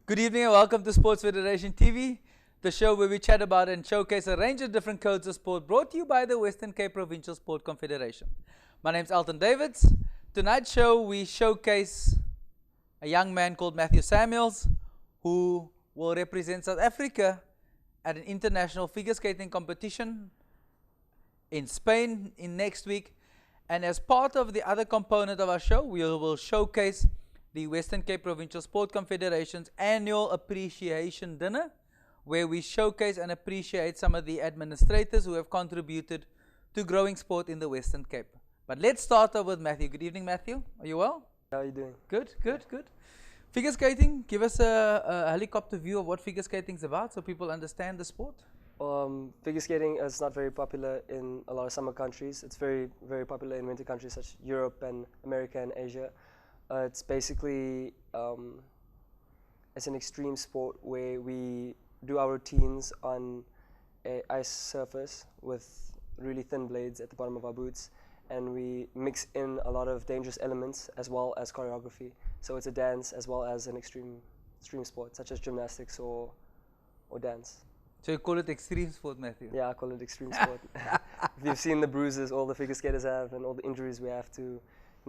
Good evening and welcome to Sports Federation TV, the show where we chat about and showcase a range of different codes of sport brought to you by the Western Cape Provincial Sport Confederation. My name is Alton Davids. Tonight's show we showcase a young man called Matthew Samuels who will represent South Africa at an international figure skating competition in Spain in next week. And as part of the other component of our show, we will showcase the Western Cape Provincial Sport Confederation's annual appreciation dinner, where we showcase and appreciate some of the administrators who have contributed to growing sport in the Western Cape. But let's start off with Matthew. Good evening, Matthew. Are you well? How are you doing? Good. Figure skating, give us a helicopter view of what figure skating is about so people understand the sport. Figure skating is not very popular in a lot of summer countries. It's very, very popular in winter countries such as Europe and America and Asia. It's basically it's an extreme sport where we do our routines on an ice surface with really thin blades at the bottom of our boots, and we mix in a lot of dangerous elements as well as choreography. So it's a dance as well as an extreme sport such as gymnastics or dance. So you call it extreme sport, Matthew? Yeah, I call it extreme sport. If you've seen the bruises all the figure skaters have and all the injuries we have to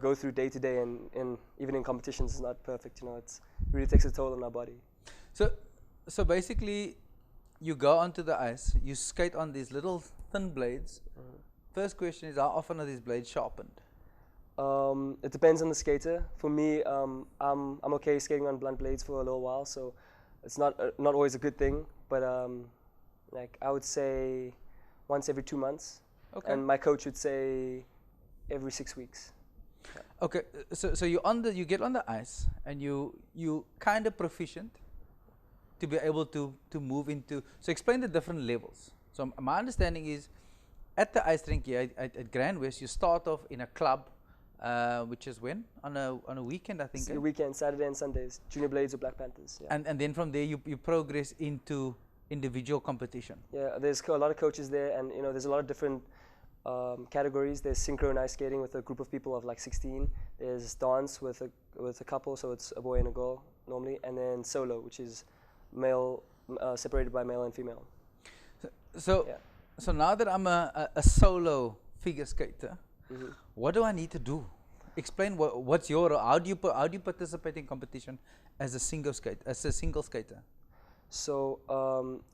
go through day to day, and even in competitions it's not perfect. It really takes a toll on our body. So basically, you go onto the ice, you skate on these little thin blades. First question is, how often are these blades sharpened? It depends on the skater. For me, I'm okay skating on blunt blades for a little while, so it's not always a good thing. But like I would say once every 2 months, okay. And my coach would say every 6 weeks. Yeah. Okay, so you get on the ice and you kind of proficient to be able to move into. So explain the different levels. So my understanding is, at the ice rink here at Grand West, you start off in a club, which is when on a weekend, I think. It's a weekend, Saturday and Sundays. Junior Blades or Black Panthers. Yeah. And then from there you progress into individual competition. Yeah, there's a lot of coaches there, and there's a lot of different categories. There's synchronized skating with a group of people of like 16. There's dance with a couple, so it's a boy and a girl normally, and then solo, which is male separated by male and female. So now that I'm a solo figure skater, what do I need to do? Explain what's your how do you participate in competition as a single skater? So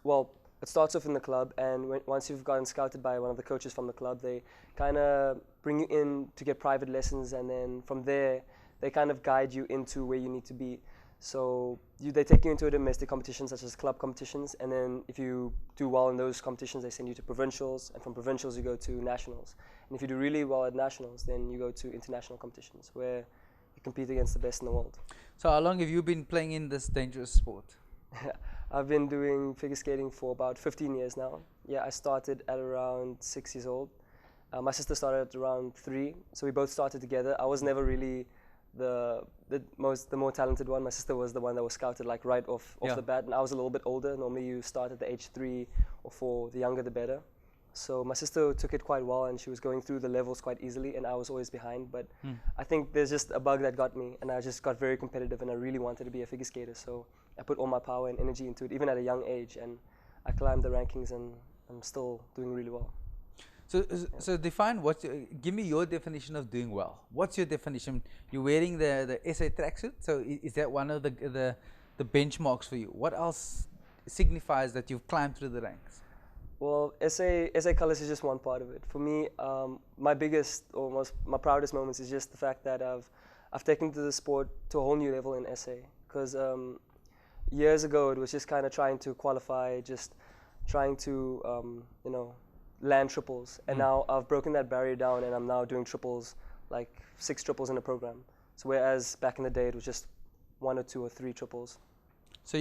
well, it starts off in the club, and once you've gotten scouted by one of the coaches from the club, they kind of bring you in to get private lessons, and then from there they kind of guide you into where you need to be. So they take you into a domestic competition such as club competitions, and then if you do well in those competitions, they send you to provincials, and from provincials you go to nationals. And if you do really well at nationals, then you go to international competitions where you compete against the best in the world. So how long have you been playing in this dangerous sport? I've been doing figure skating for about 15 years now. Yeah, I started at around 6 years old. My sister started at around 3, so we both started together. I was never really the more talented one. My sister was the one that was scouted like right off the bat, and I was a little bit older. Normally you start at the age 3 or 4, the younger the better. So my sister took it quite well, and she was going through the levels quite easily, and I was always behind. But I think there's just a bug that got me, and I just got very competitive, and I really wanted to be a figure skater. So I put all my power and energy into it, even at a young age, and I climbed the rankings, and I'm still doing really well. So define give me your definition of doing well. What's your definition? You're wearing the SA tracksuit, so is that one of the benchmarks for you? What else signifies that you've climbed through the ranks? Well, SA colors is just one part of it. For me, my biggest or my proudest moments is just the fact that I've taken the sport to a whole new level in SA. Because years ago it was just kind of trying to qualify, just trying to land triples, and now I've broken that barrier down, and I'm now doing triples, like 6 triples in a program. So whereas back in the day it was just 1 or 2 or 3 triples. So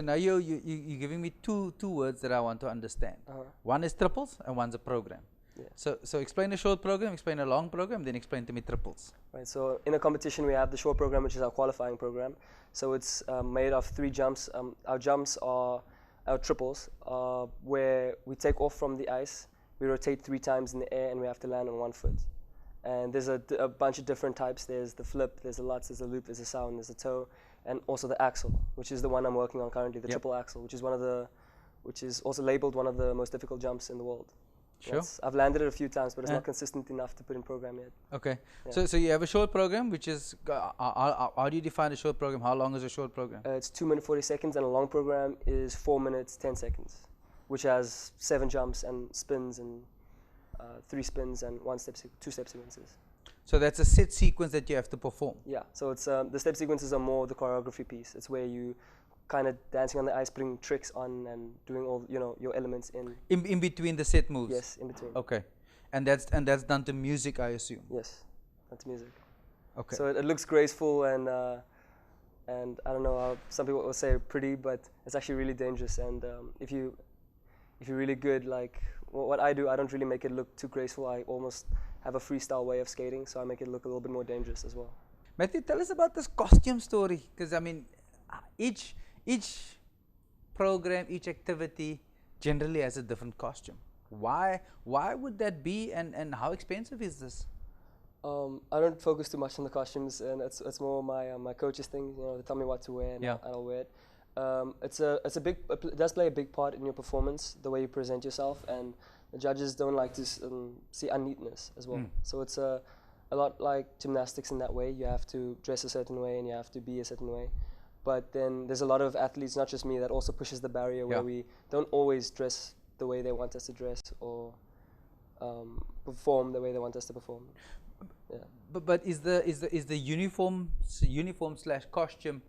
now you're giving me two words that I want to understand. One is triples and one's a program. Yeah. So explain a short program, explain a long program, then explain to me triples. Right. So in a competition we have the short program, which is our qualifying program. So it's made of 3 jumps. Our jumps are our triples, where we take off from the ice, we rotate 3 times in the air, and we have to land on 1 foot. And there's a bunch of different types. There's the flip, there's the Lutz, there's the loop, there's the sound, there's the toe, and also the axle, which is the one I'm working on currently, the triple axle, which is also labeled one of the most difficult jumps in the world. Sure. I've landed it a few times, but it's not consistent enough to put in program yet. Okay. Yeah. So you have a short program, which is, how do you define a short program? How long is a short program? It's 2 minutes 40 seconds, and a long program is 4 minutes 10 seconds, which has 7 jumps and spins and 3 spins and 2 step sequences. So that's a set sequence that you have to perform. Yeah. So it's the step sequences are more the choreography piece. It's where you kind of dancing on the ice, putting tricks on, and doing all your elements in between the set moves. Yes, in between. Okay, and that's done to music, I assume. Yes, that's music. Okay. So it looks graceful and I don't know how some people will say pretty, but it's actually really dangerous. And if you're really good, like what I do, I don't really make it look too graceful. I almost have a freestyle way of skating, so I make it look a little bit more dangerous as well. Matthew, tell us about this costume story, because I mean, each program, each activity generally has a different costume. Why would that be, and how expensive is this? I don't focus too much on the costumes, and it's more my coach's thing. They tell me what to wear, and I'll wear it. It does play a big part in your performance, the way you present yourself, and the judges don't like to see unneatness as well. So it's a lot like gymnastics in that way. You have to dress a certain way, and you have to be a certain way. But then there's a lot of athletes, not just me, that also pushes the barrier where we don't always dress the way they want us to dress or perform the way they want us to perform. Yeah. But is the uniform / costume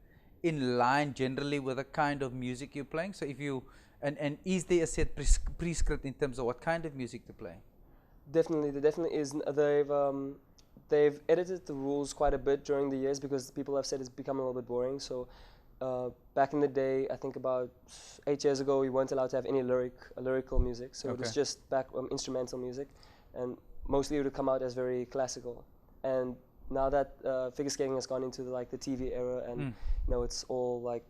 in line generally with the kind of music you're playing? So if you and is there a set prescript in terms of what kind of music to play? Definitely, there definitely is. They've edited the rules quite a bit during the years because people have said it's become a little bit boring. So back in the day, I think about 8 years ago, we weren't allowed to have any lyrical music. So it was just instrumental music, and mostly it would come out as very classical. And now that figure skating has gone into the TV era, and it's all like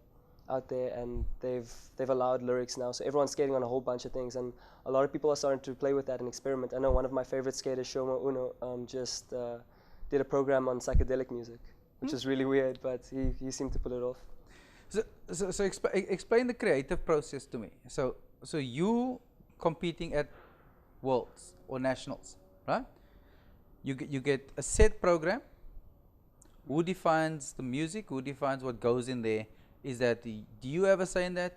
out there, and they've allowed lyrics now. So everyone's skating on a whole bunch of things, and a lot of people are starting to play with that and experiment. I know one of my favorite skaters, Shoma Uno, just did a program on psychedelic music, which is really weird, but he seemed to pull it off. So explain the creative process to me. So you competing at Worlds or Nationals, right? You get a set program. Who defines the music? Who defines what goes in there? Is that do you have a say in that?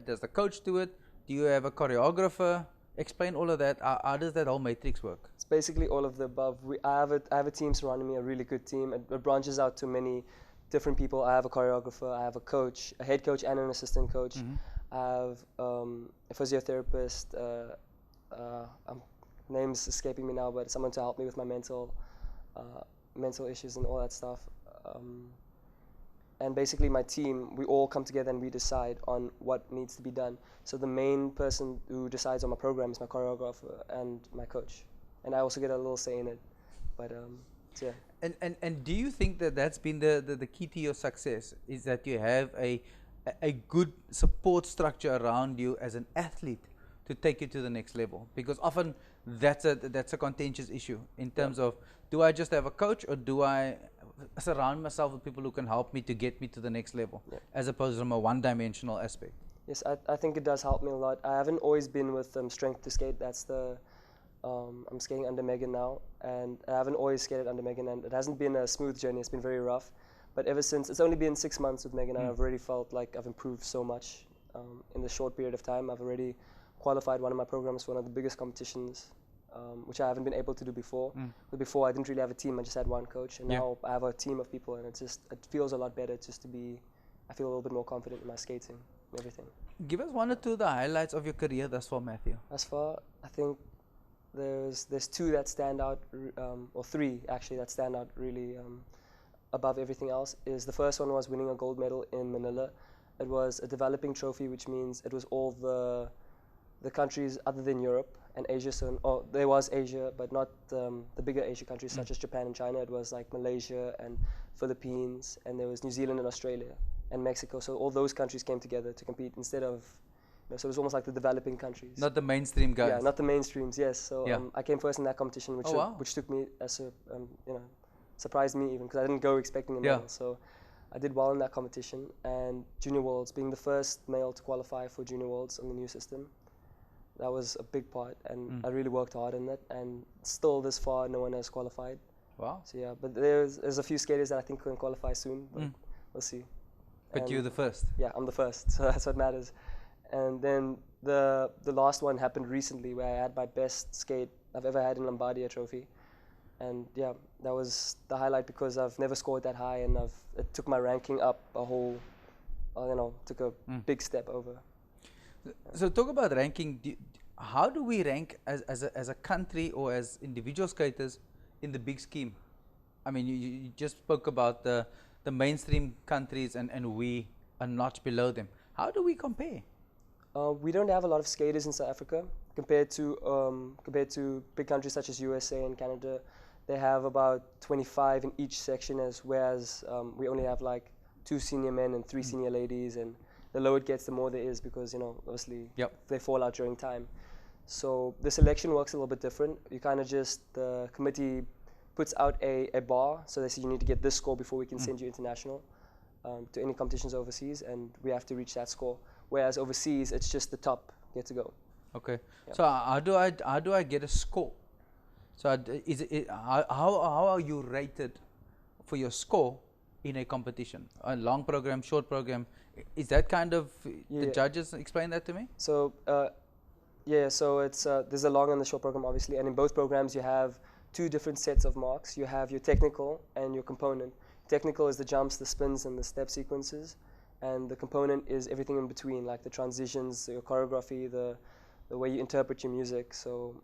Does the coach do it? Do you have a choreographer? Explain all of that. How does that whole matrix work? It's basically all of the above. I have a team surrounding me, a really good team. It branches out to many different people. I have a choreographer, I have a coach, a head coach and an assistant coach. I have a physiotherapist, name's escaping me now, but someone to help me with my mental issues and all that stuff. And basically my team, we all come together and we decide on what needs to be done. So the main person who decides on my program is my choreographer and my coach. And I also get a little say in it. But yeah. And do you think that that's been the key to your success, is that you have a good support structure around you as an athlete to take you to the next level? Because often that's a contentious issue in terms of, do I just have a coach, or do I surround myself with people who can help me to get me to the next level, as opposed from a one-dimensional aspect? Yes, I think it does help me a lot. I haven't always been with Strength to Skate. That's I'm skating under Megan now, and I haven't always skated under Megan, and it hasn't been a smooth journey. It's been very rough. But ever since, it's only been 6 months with Megan, and I've already felt like I've improved so much in the short period of time. I've already qualified one of my programs for one of the biggest competitions, which I haven't been able to do before. But before, I didn't really have a team. I just had one coach, and now I have a team of people, and it feels a lot better just to be. I feel a little bit more confident in my skating and everything. Give us one or two of the highlights of your career thus far, Matthew. Thus far, I think there's two that stand out, or three actually that stand out really above everything else. Is the first one was winning a gold medal in Manila. It was a developing trophy, which means it was all the countries other than Europe and Asia. So there was Asia, but not the bigger Asia countries such as Japan and China. It was like Malaysia and Philippines, and there was New Zealand and Australia and Mexico. So all those countries came together to compete instead of So it was almost like the developing countries. Not the mainstream guys. Yeah, not the mainstreams. Yes. So Yeah. I came first in that competition, which Oh, wow. which took me as a you know, surprised me even because I didn't go expecting a Yeah. medal. So I did well in that competition. And Junior Worlds, being the first male to qualify for Junior Worlds on the new system, that was a big part, and I really worked hard in it. And still, this far, no one has qualified. Wow. So yeah, but there's a few skaters that I think can qualify soon, but we'll see. But you're the first. Yeah, I'm the first, so that's what matters. And then the last one happened recently, where I had my best skate I've ever had in Lombardia Trophy, and yeah, that was the highlight because I've never scored that high, and it took my ranking up a whole, took a big step over. So talk about ranking. How do we rank as a country or as individual skaters in the big scheme? I mean, you just spoke about the mainstream countries, and we a notch below them. How do we compare? We don't have a lot of skaters in South Africa compared to big countries such as USA and Canada. They have about 25 in each section, whereas we only have like 2 senior men and 3 senior ladies, and the lower it gets, the more there is, because obviously they fall out during time. So the selection works a little bit different. You kind of the committee puts out a bar, so they say you need to get this score before we can send you international to any competitions overseas, and we have to reach that score. Whereas overseas, it's just the top get to go. Okay. Yep. So how do I get a score? So how are you rated for your score in a competition? A long program, short program? Is that kind of the judges explain that to me? So so it's there's a long and the short program, obviously, and in both programs you have 2 different sets of marks. You have your technical and your component. Technical is the jumps, the spins, and the step sequences, and the component is everything in between, like the transitions, your choreography, the way you interpret your music, so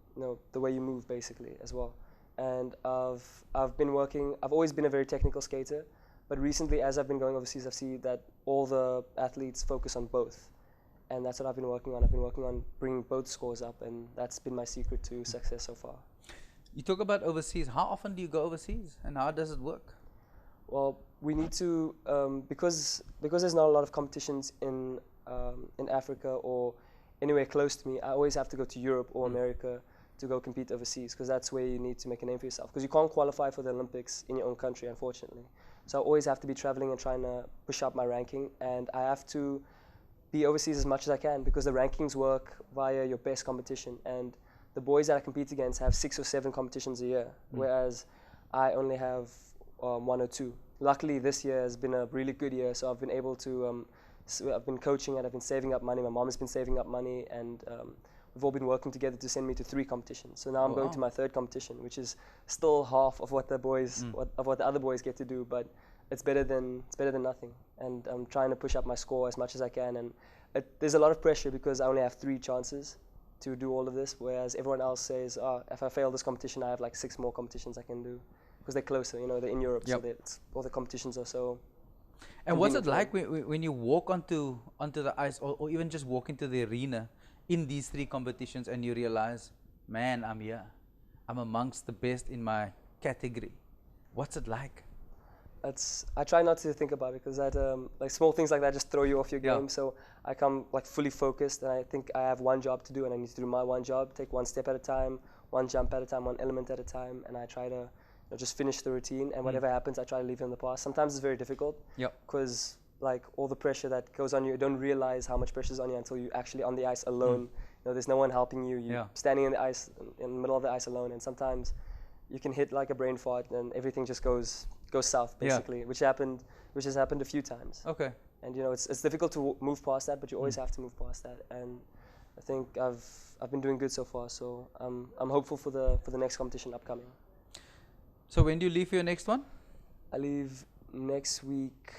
the way you move basically as well. And I've always been a very technical skater, but recently, as I've been going overseas, I've seen that all the athletes focus on both, and that's what I've been working on. I've been working on bringing both scores up, and that's been my secret to success so far. You talk about overseas. How often do you go overseas, and how does it work? Well, we need to because there's not a lot of competitions in Africa or anywhere close to me. I always have to go to Europe or America to go compete overseas, because that's where you need to make a name for yourself, because you can't qualify for the Olympics in your own country, unfortunately. So I always have to be traveling and trying to push up my ranking, and I have to be overseas as much as I can, because the rankings work via your best competition, and the boys that I compete against have 6 or 7 competitions a year, whereas I only have 1 or 2. Luckily, this year has been a really good year, so I've been able to, I've been coaching and I've been saving up money. My mom has been saving up money, and we've all been working together to send me to 3 competitions. So now I'm going to my 3rd competition, which is still half of what the boys, of what the other boys get to do, but it's better than nothing. And I'm trying to push up my score as much as I can, and there's a lot of pressure because I only have 3 chances to do all of this, whereas everyone else says, if I fail this competition, I have like 6 more competitions I can do, because they're closer, they're in Europe, so all the competitions are so. And what's it like when you walk onto the ice, or even just walk into the arena in these 3 competitions, and you realize, man, I'm here, I'm amongst the best in my category? What's it like? I try not to think about it, because that like small things like that just throw you off your game. So I come like fully focused, and I think I have one job to do, and I need to do my one job, take one step at a time, one jump at a time, one element at a time, and I try to just finish the routine, and whatever happens, I try to leave it in the past. Sometimes it's very difficult, because like all the pressure that goes on you don't realize how much pressure is on you until you're actually on the ice alone. There's no one helping you. You're standing in the ice, in the middle of the ice alone, and sometimes you can hit like a brain fart, and everything just goes south, basically, which has happened a few times. Okay. And it's difficult to move past that, but you always have to move past that. And I think I've been doing good so far, so I'm hopeful for the next competition upcoming. So when do you leave for your next one? I leave next week,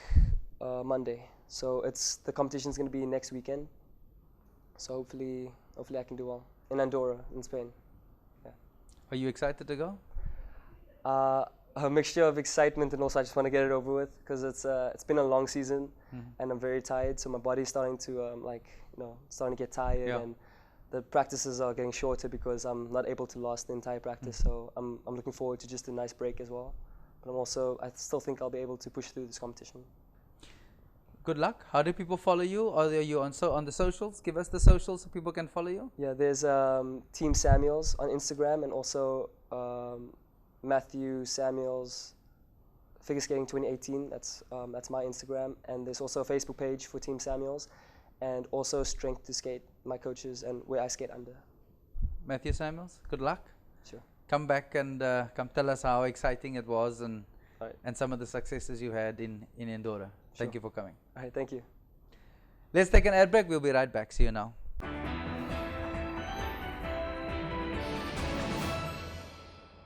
Monday. So the competition's going to be next weekend. So hopefully I can do well in Andorra, in Spain. Yeah. Are you excited to go? A mixture of excitement, and also I just want to get it over with, because it's been a long season, and I'm very tired. So my body's starting to starting to get tired, and the practices are getting shorter because I'm not able to last the entire practice. So I'm looking forward to just a nice break as well. But I still think I'll be able to push through this competition. Good luck. How do people follow you? Or are you on the socials? Give us the socials so people can follow you. Yeah, there's Team Samuels on Instagram, and also Matthew Samuels Figure Skating 2018. That's my Instagram, and there's also a Facebook page for Team Samuels, and also Strength to Skate, my coaches, and where I skate under. Matthew Samuels, good luck. Sure. Come back and come tell us how exciting it was and All right. and some of the successes you had in Andorra. Thank Sure. you for coming. All right, thank you. Let's take an ad break. We'll be right back. See you now.